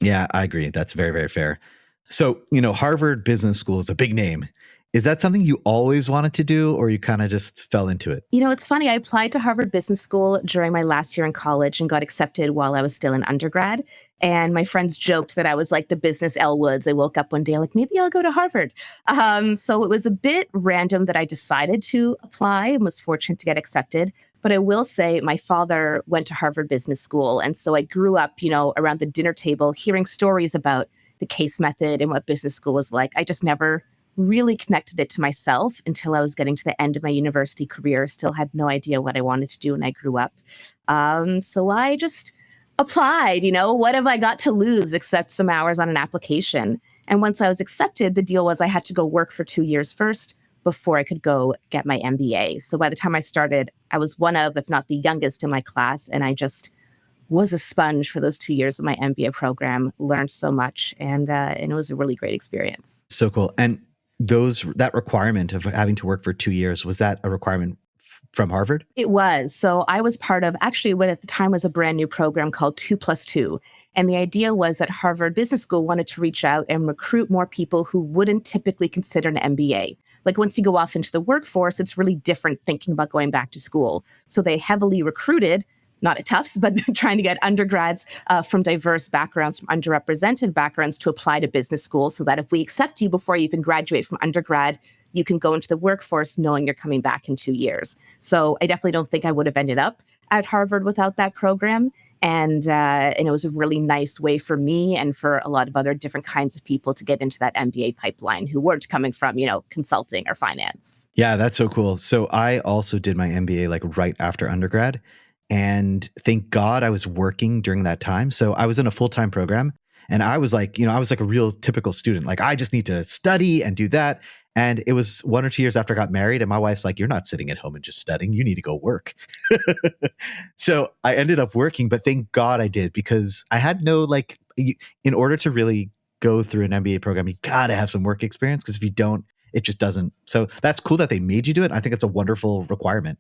Yeah, I agree. That's very, very fair. So, Harvard Business School is a big name. Is that something you always wanted to do, or you kind of just fell into it? It's funny. I applied to Harvard Business School during my last year in college and got accepted while I was still in undergrad. And my friends joked that I was like the business Elle Woods. I woke up one day like, maybe I'll go to Harvard. So it was a bit random that I decided to apply and was fortunate to get accepted. But I will say my father went to Harvard Business School. And so I grew up, around the dinner table hearing stories about the case method and what business school was like. I just never really connected it to myself until I was getting to the end of my university career. Still had no idea what I wanted to do when I grew up. So I just applied, what have I got to lose except some hours on an application? And once I was accepted, the deal was I had to go work for 2 years first before I could go get my MBA. So by the time I started, I was one of, if not the youngest in my class. And I just was a sponge for those 2 years of my MBA program, learned so much, and it was a really great experience. So cool. And that requirement of having to work for 2 years, was that a requirement from Harvard? It was. So I was part of actually what at the time was a brand new program called 2+2. And the idea was that Harvard Business School wanted to reach out and recruit more people who wouldn't typically consider an MBA. Like once you go off into the workforce, it's really different thinking about going back to school. So they heavily recruited, not at Tufts, but trying to get undergrads from diverse backgrounds, from underrepresented backgrounds to apply to business school so that if we accept you before you even graduate from undergrad, you can go into the workforce knowing you're coming back in 2 years. So I definitely don't think I would have ended up at Harvard without that program. And it was a really nice way for me and for a lot of other different kinds of people to get into that MBA pipeline who weren't coming from, consulting or finance. Yeah, that's so cool. So I also did my MBA like right after undergrad. And thank God I was working during that time. So I was in a full-time program, and I was like, I was like a real typical student. Like I just need to study and do that. And it was 1 or 2 years after I got married, and my wife's like, "You're not sitting at home and just studying. You need to go work." So I ended up working, but thank God I did, because I had no in order to really go through an MBA program, you gotta have some work experience, because if you don't, it just doesn't. So that's cool that they made you do it. I think it's a wonderful requirement.